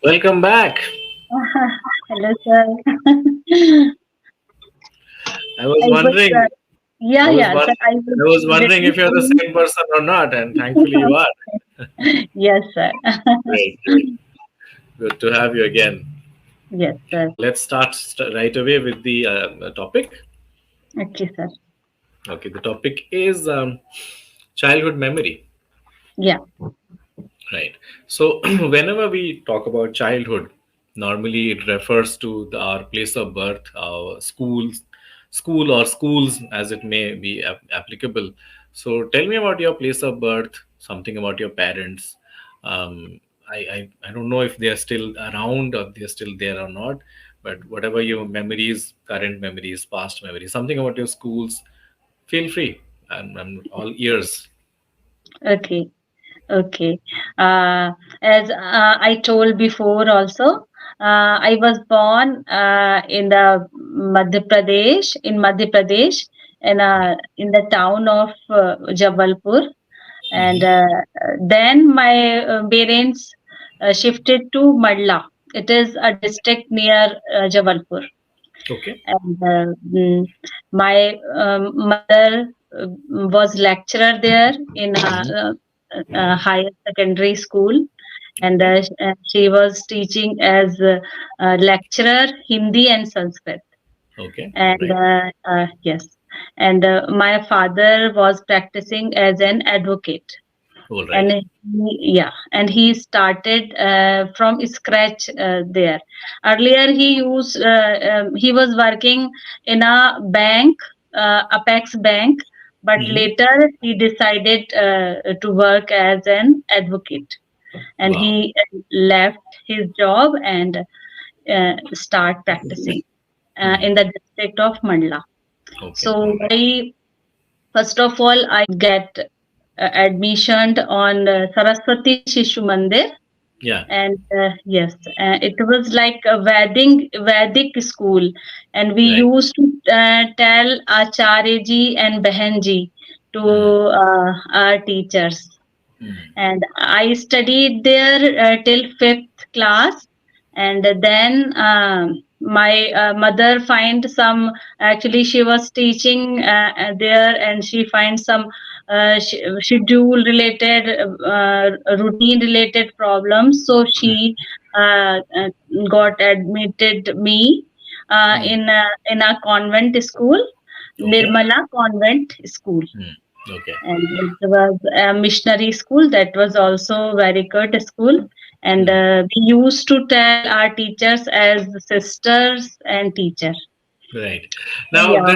Welcome back. Hello, sir. I was I was, wondering, yeah, I was yeah, sir. wondering, I was I was wondering waiting if you're for the you. same person or not, and thankfully you are. Yes, sir. Great, great. Good to have you again. Yes, sir. Let's start right away with the topic. Okay, sir. Okay, the topic is childhood memory. Yeah. Right. So, whenever we talk about childhood, normally it refers to our place of birth, our school or schools, as it may be applicable. So, tell me about your place of birth, something about your parents. I don't know if they are still around or they're still there or not, but whatever your memories, current memories, past memories, something about your schools, feel free. I'm all ears. Okay. Okay. As I told before also, I was born in the Madhya Pradesh, in the town of Jabalpur. And Hmm. then my parents shifted to Madla. It is a district near Jabalpur. Okay. And my mother was lecturer there in Hmm. a higher secondary school, and Okay. she was teaching as a lecturer Hindi and Sanskrit. Okay. All And right. yes, and my father was practicing as an advocate. All And right. yeah, and he started from scratch there. Earlier he was working in a bank, Apex Bank, but Hmm. later he decided to work as an advocate, and Wow. he left his job and start practicing in Hmm. the district of Mandla. Okay. All So right. I first of all I get admission on Saraswati Shishu Mandir. Yeah. And yes, it was like a Vedic school, and we Right. used to tell Acharya ji and Behan ji to Hmm. our teachers. Hmm. And I studied there till fifth class, and then my mother find some. Actually, she was teaching there, and she find some schedule related, routine related problems. So she got admitted me Hmm. in a convent school, Okay. Nirmala Convent School. Hmm. Okay. And it was a missionary school that was also very good school. And Hmm. we used to tell our teachers as sisters and teacher. Right. Now Yeah.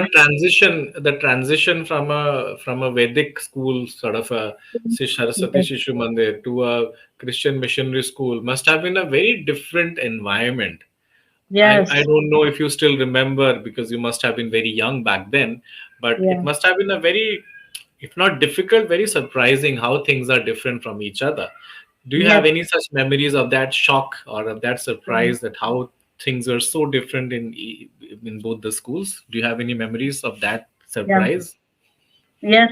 the transition from a Vedic school, sort of a Saraswati Yes. Shishu Mandir, to a Christian missionary school must have been a very different environment. I Yes. don't know if you still remember because you must have been very young back then, but it Yeah. must have been a very, if not difficult, very surprising how things are different from each other. Do you have Yes. any such memories of that shock or of that surprise that how things are so different in both the schools? Do you have any memories of that Yeah. surprise? Yes.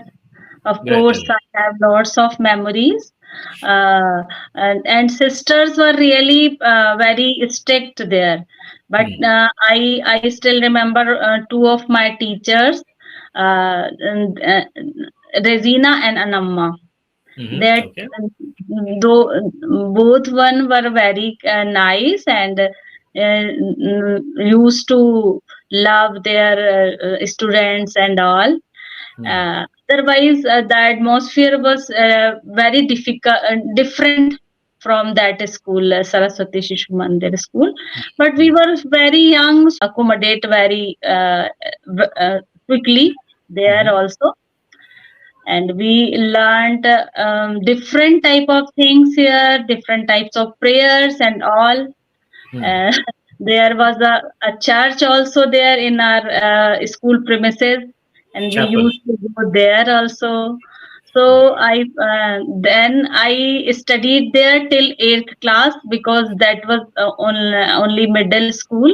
Of Yeah, tell course, me. I have lots of memories. And sisters were really very strict there. But Hmm. I still remember two of my teachers, and, Regina and Anamma. That Okay. though both one were very nice and used to love their students and all. Hmm. Otherwise, the atmosphere was very difficult, different from that school, Saraswati Shishu Mandir school. But we Hmm. were very young, accommodate very quickly there Hmm. also, and we learned different type of things here, different types of prayers and all. Hmm. uh, there was a church also there in our school premises, and we Chapel. used to go there also. So I then I studied there till 8th class because that was only middle school.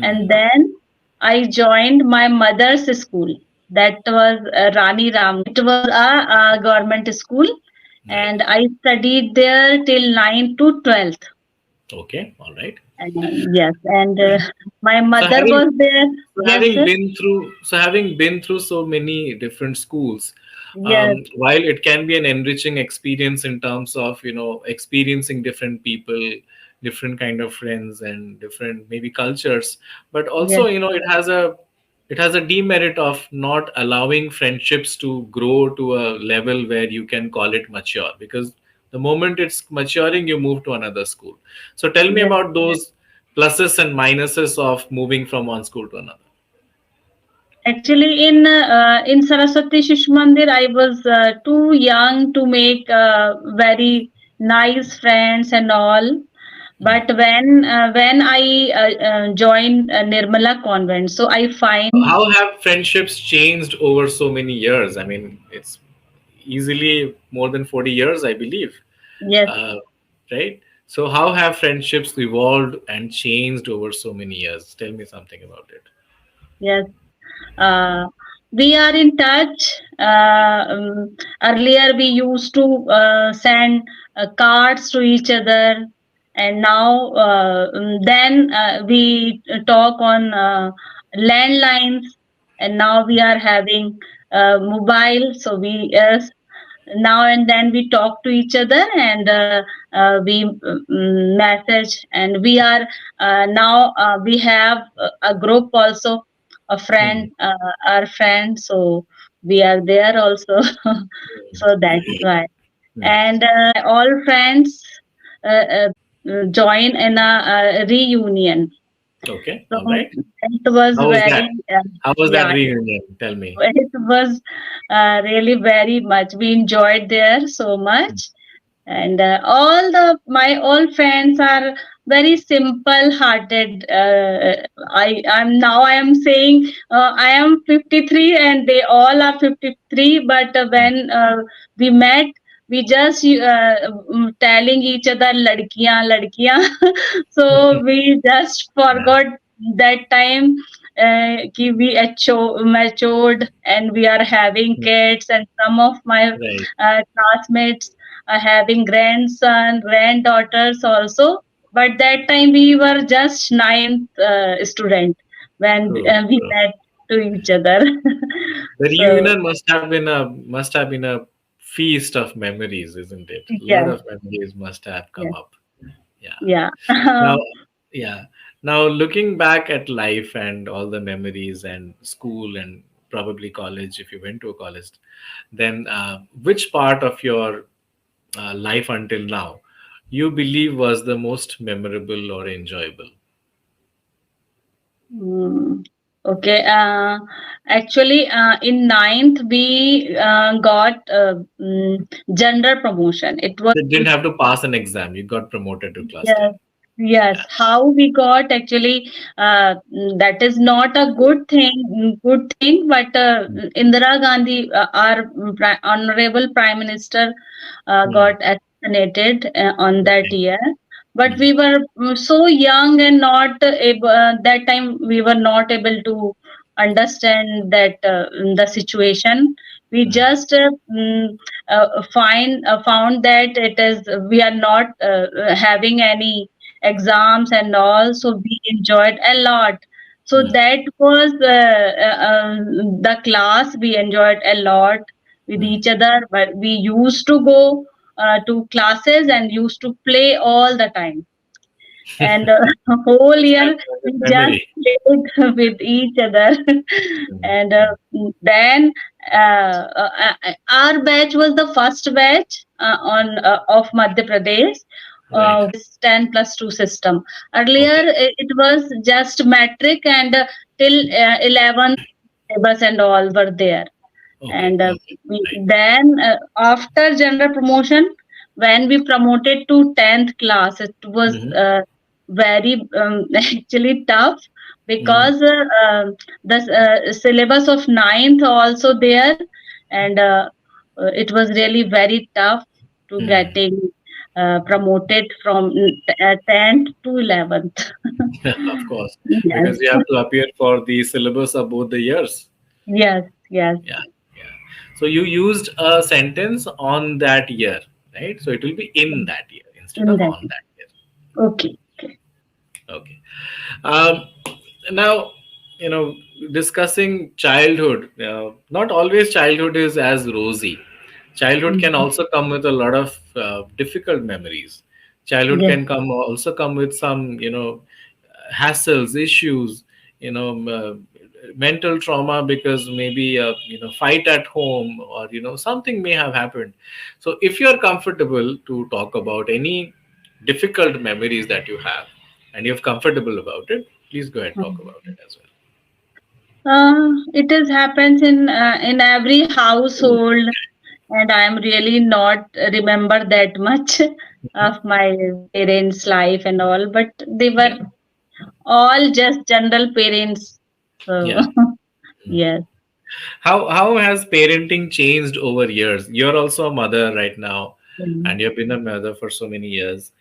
And Hmm. then I joined my mother's school. That was Rani Ram. It was a government school, Right. and I studied there till 9 to 12th. Okay, all right. Yes, and my So mother having was there. so Yes, sir. having been through so many different schools, Yes, while it can be an enriching experience in terms of experiencing different people, different kind of friends, and different maybe cultures, but yes, also it has a demerit of not allowing friendships to grow to a level where you can call it mature, because the moment it's maturing you move to another school. So tell me yes. about those pluses and minuses of moving from one school to another. Actually, in Saraswati Shishma Mandir, I was too young to make very nice friends and all. Hmm. But when I joined Nirmala Convent, so I find How have friendships changed over so many years? I mean, it's easily more than 40 years, I believe. yes, Uh, right? So, how have friendships evolved and changed over so many years? Tell me something about it. yes. Uh, we are in touch. Earlier, we used to send cards to each other, and now then we talk on landlines, and now we are having mobile. So we now and then we talk to each other, and we message, and we are now we have a group also, a Hmm. friend, our friend, so we are there also. So that is why. Hmm. And all friends join in a reunion, Okay, so all right. it was How was very that? How was that yeah, reunion? Tell me. it was really very much, we enjoyed there so much. And all the my all friends are very simple hearted. I am saying I am 53 and they all are 53, but when we met, we just telling each other ladkiyan ladkiyan. So we just Yeah. forgot that time ki we matured and we are having Hmm. kids, and some of my Right. classmates having grandson, granddaughters also. But that time we were just ninth student when True. we True. met to each other. The So reunion must have been a feast of memories, isn't it? A lot yes, of memories must have come yes, up. Yeah. yeah. Now, yeah. Now, looking back at life and all the memories and school and probably college, if you went to a college, then which part of your life until now you believe was the most memorable or enjoyable? Mm, okay. Actually, in ninth we got general promotion. It was They didn't have to pass an exam. You got promoted to class yes, 10. yes. Yeah. How we got actually, that is not a good thing. But Indira Gandhi, our honorable Prime Minister, Hmm. got assassinated on that Okay. year. But Hmm. we were so young and not able. That time we were not able to understand that the situation. We Hmm. just found that it is we are not having any exams and all, so we enjoyed a lot. So Hmm. that was the class we enjoyed a lot with Hmm. each other, but we used to go to classes and used to play all the time, and whole Sounds year like we a just memory. played with each other. Hmm. And Hmm. then our batch was the first batch on of Madhya Pradesh, Right. who has 10 plus 2 system. Earlier Okay. it was just metric, and till 11th syllabus and all were there. Okay. And Okay. Right. then after general promotion, when we promoted to 10th class, it was Hmm. very actually tough, Hmm. because the syllabus of ninth also there, and it was really very tough to Hmm. getting promoted from 10th to 11th. Of course, Yes, because you have to appear for the syllabus of both the years. yes, yes, Yeah. Yeah. So you used a sentence on that year, right? So it will be in that year instead in of that. on that year. Okay. Okay. Um, Now, you know, discussing childhood, not always childhood is as rosy. Childhood can Mhm. also come with a lot of difficult memories. Childhood Yes. can come also come with some, hassles, issues, mental trauma because maybe fight at home, or something may have happened. So, if you're comfortable to talk about any difficult memories that you have, and you're comfortable about it, please go ahead and talk about it as well. It is happens in every household, and I am really not remember that much of my parents' life and all, but they were Yeah, all just general parents. So yeah. yes. How has parenting changed over years? You're also a mother right now, Mm. and you've been a mother for so many years.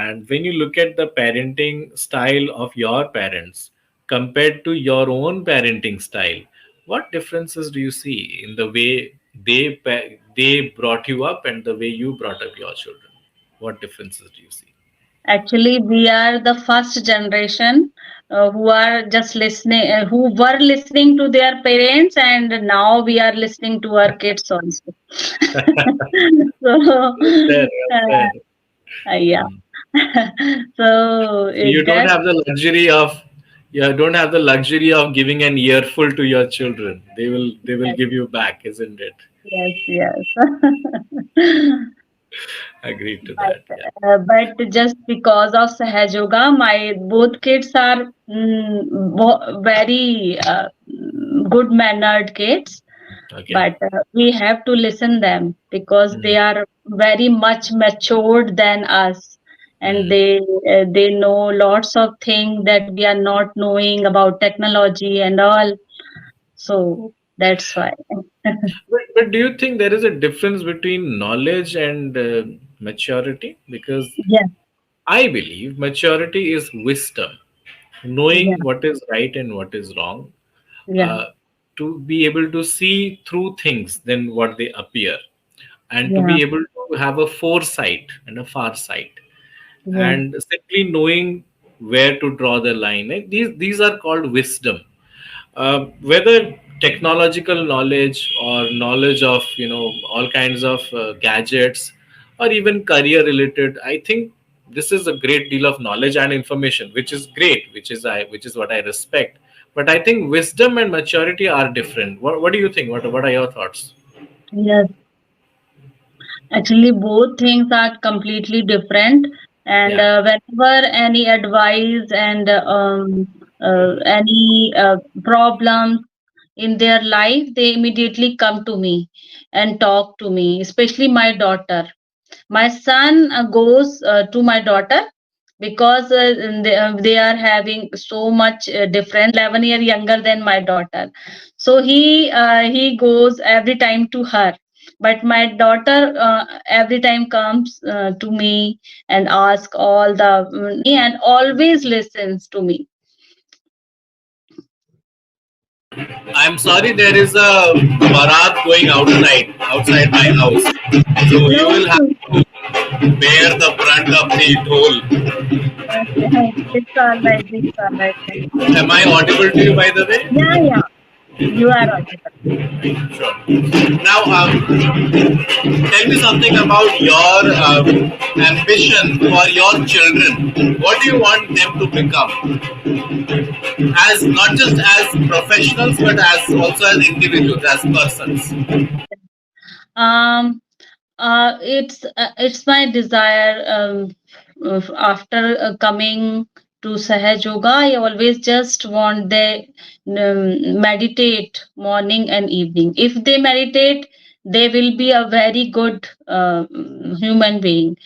And when you look at the parenting style of your parents compared to your own parenting style, what differences do you see in the way they brought you up and the way you brought up your children? What differences do you see? Actually, we are the first generation who are just listening, who were listening to their parents, and now we are listening to our kids also. So, Well said, well said. yeah. Mm. So So you don't that have the luxury of you don't have the luxury of giving an earful to your children. They will yes, give you back, isn't it? yes, yes. Agreed to that. Yeah. But just because of Sahaj Yoga, my both kids are very good mannered kids. Okay. But we have to listen them because Mm. they are very much matured than us, and Mm. they know lots of things that we are not knowing about technology and all. So that's why. But do you think there is a difference between knowledge and maturity? Because Yeah, I believe maturity is wisdom, yeah, knowing what is right and what is wrong, yeah, uh, to be able to see through things than what they appear, and to yeah, be able to have a foresight and a far sight, yeah, and simply knowing where to draw the line. These are called wisdom. Whether technological knowledge or knowledge of all kinds of gadgets, or even career related, I think this is a great deal of knowledge and information, which is great, which is what I respect. But I think wisdom and maturity are different. What do you think? What are your thoughts? yes. Actually, both things are completely different. And Yeah. whenever any advice and any problems in their life, they immediately come to me and talk to me, especially my daughter. My son goes to my daughter because they are having so much difference. He's 11 year younger than my daughter, so he goes every time to her. But my daughter every time comes to me and ask all the and always listens to me. I'm sorry, there is a barat going outside my house. So you No, will have to bear the brunt of the toll. it's all right. It's all right. Am I audible to you, by the way? Yeah, yeah, you are audible. Sure. Now, tell me something about your ambition for your children. What do you want them to become, as not just as professionals, but as also as individuals, as persons? Um, it's my desire. After coming to Sahaj Yoga, I always just want they meditate morning and evening. If they meditate, they will be a very good human being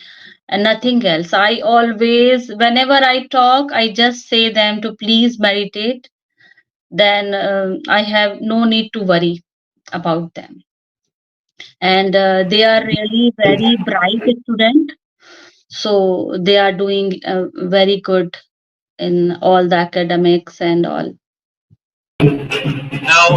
and nothing else. I always, whenever I talk, I just say them to please meditate. Then I have no need to worry about them, and they are really very bright student, so they are doing very good in all the academics and all. Now,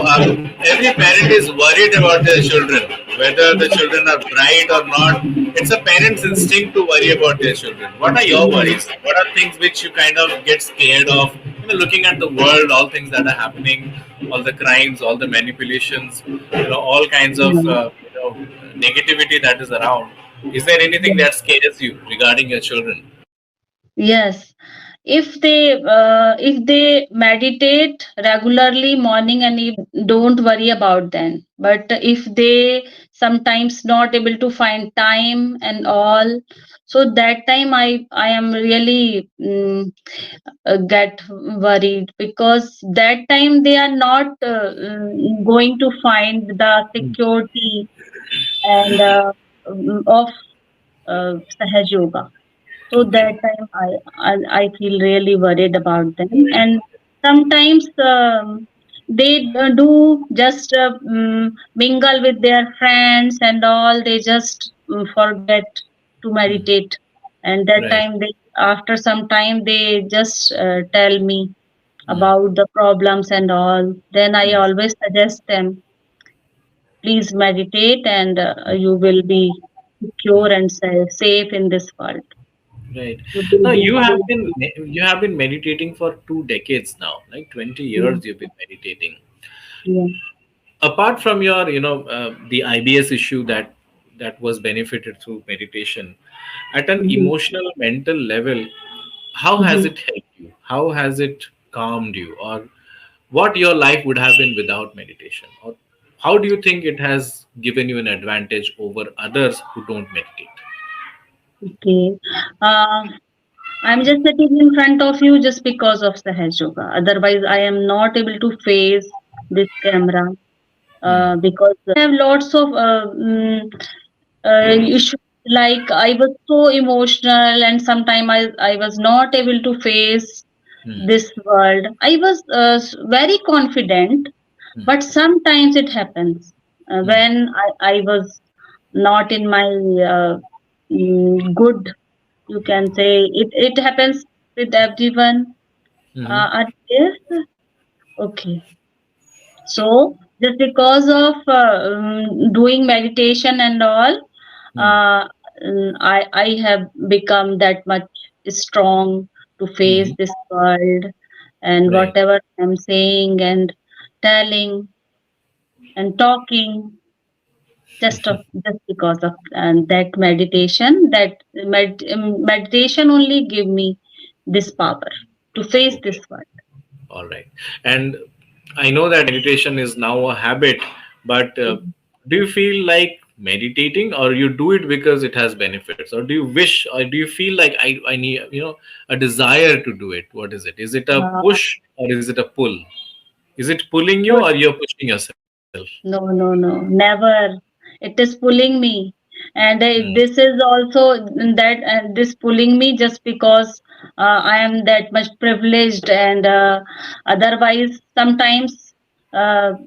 every parent is worried about their children, whether the children are bright or not. It's a parent's instinct to worry about their children. What are your Yeah. worries? What are things which you kind of get scared of? Looking at the world, all things that are happening, all the crimes, all the manipulations, all kinds of negativity that is around. Is there anything Yeah. that scares you regarding your children? Yes. If they meditate regularly morning and evening, don't worry about them. But if they sometimes not able to find time and all, so that time I am really get worried, because that time they are not going to find the security and of Sahaj Yoga. So Okay. that time I feel really worried about them. And sometimes they do just mingle with their friends and all. They just forget to Hmm. meditate. And that Right. time they, after some time, they just tell me Hmm. about the problems and all. Then I Hmm. always suggest them, please meditate, and you will be secure and safe in this world. Right. You will Now be you have been meditating for 2 decades now, like 20 yeah, years you've been meditating. yeah. Apart from your, the IBS issue that was benefited through meditation, at an Mhm, emotional, mental level, how has mhm. it helped you? How has it calmed you? Or what your life would have been without meditation? Or how do you think it has given you an advantage over others who don't meditate? Okay. Uh, I'm just sitting in front of you just because of Sahaj Yoga. Otherwise, I am not able to face this camera Hmm. because have lots of issues. Like I was so emotional, and sometimes I was not able to face Hmm. this world. I was very confident, Hmm. but sometimes it happens Hmm. when I was not in my good, you can say. It happens with everyone. Hmm. Yes. Okay. So just because of doing meditation and all, Hmm. I have become that much strong to face Hmm. this world, and Right. whatever I'm saying and telling and talking, just because of that meditation, meditation only give me this power to face Okay. this world. All right. And I know that meditation is now a habit, but do you feel like meditating, or you do it because it has benefits, or do you wish, or do you feel like I need, a desire to do it? What is it? Is it a Uh, push or is it a pull? Is it pulling you no, or you're pushing yourself? no, never. It is pulling me, and Hmm. this is also that this pulling me just because I am that much privileged, and otherwise sometimes mm,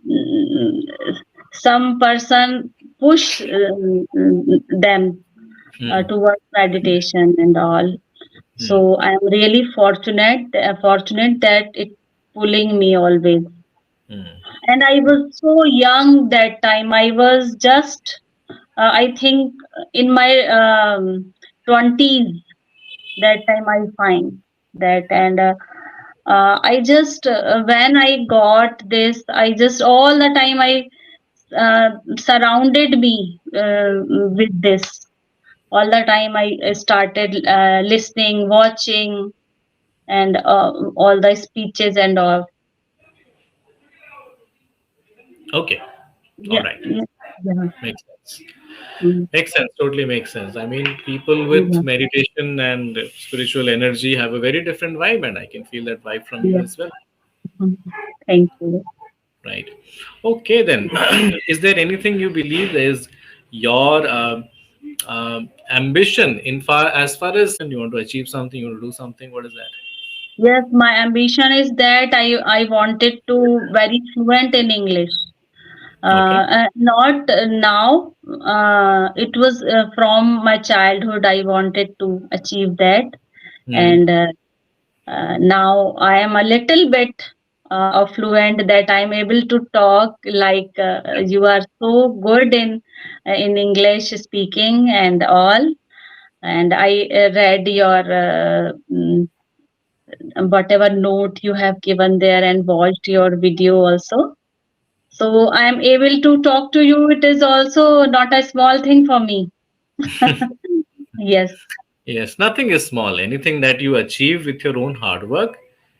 some person push them Hmm. towards meditation and all. Hmm. So I am really fortunate that it pulling me always. Hmm. And I was so young that time. I was just, I think, in my 20s. That time I find that, and I just when I got this, I just all the time I surrounded me with this. All the time I started listening, watching, and all the speeches and all. Okay. All Yeah, right. yeah, yeah, Makes sense. mm, Makes sense. Totally makes sense. I mean, people with yeah, meditation and spiritual energy have a very different vibe, and I can feel that vibe from you yeah. as well. Mm. Thank you. Right. Okay, then. Is there anything you believe is your ambition in far as you want to achieve something, you want to do something? What is that? Yes, my ambition is that I wanted to very fluent in English. Okay. Not now. It was from my childhood. I wanted to achieve that, Hmm. and now I am a little bit fluent, that I'm able to talk like you are so good in English speaking and all. And I read your whatever note you have given there and watched your video also. So I am able to talk to you. It is also not a small thing for me. Yes, Yes, nothing is small. Anything that you achieve with your own hard work,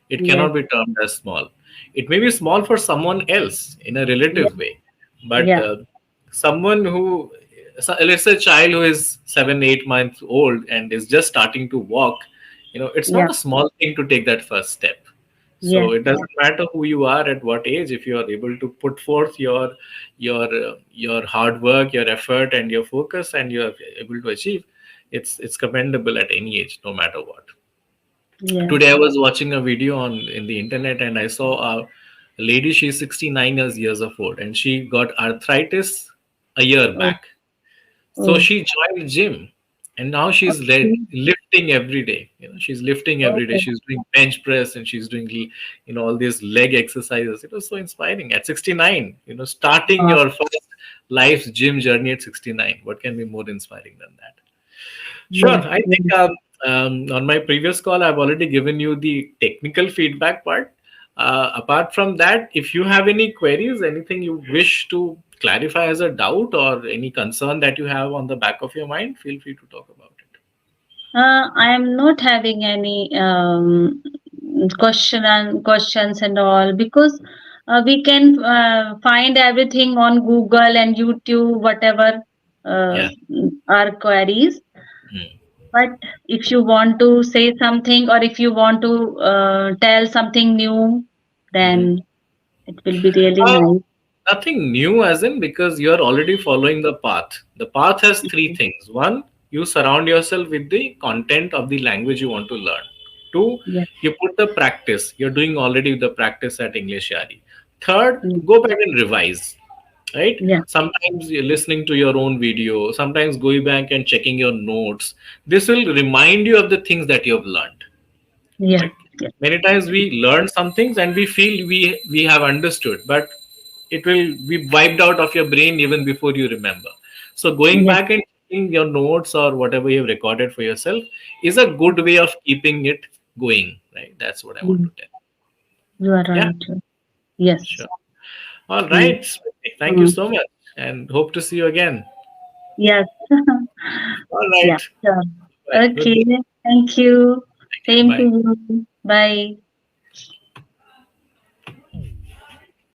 it yes, cannot be termed as small. It may be small for someone else in a yeah, relative way, but yeah, someone who, so let's say, a child who is 7, 8 months old and is just starting to walk, it's yeah, not a small thing to take that first step. yes, So it doesn't matter who you are at what age. If you are able to put forth your hard work, your effort, and your focus, and you are able to achieve, it's commendable at any age, no matter what. yes. Today I was watching a video on in the internet, and I saw a lady. She's 69 years of old, and she got arthritis a year Oh, back. So oh, she joined gym, and now she's okay. lifting every day. She's lifting every day. Oh, She's doing bench press, and she's doing all these leg exercises. It was so inspiring at 69. Starting uh, your first life's gym journey at 69. What can be more inspiring than that? Sure. yes, I yes. think on my previous call, I've already given you the technical feedback part. Apart from that, if you have any queries, anything you wish to clarify as a doubt or any concern that you have on the back of your mind, feel free to talk about it. I am not having any questions and all, because we can find everything on Google and YouTube, whatever uh, Yeah. our queries. Mm. But if you want to say something, or if you want to tell something new, Mhm. then it will be really Uh, nice. Nothing new, as in, because you're already following the path. The path has three things. One, you surround yourself with the content of the language you want to learn. Two, Yeah, you put the practice. You're doing already the practice at English Yari. Third, yeah, go back and revise. Right? yeah, Sometimes you're listening to your own video, sometimes going back and checking your notes. This will remind you of the things that you have learned. yeah, Right? Many times we learn some things and we feel we have understood, but it will be wiped out of your brain even before you remember. So going yeah, back and checking your notes or whatever you've recorded for yourself is a good way of keeping it going. Right? That's what I want yeah. to tell. You are Yeah, right. Yes. sure. All Mm. right. Smriti, thank you Mm. so much, and hope to see you again. Yes. All Yeah, right. sure. Bye. Good Okay. day. Thank you. Thank you. Same to Bye. you. Bye.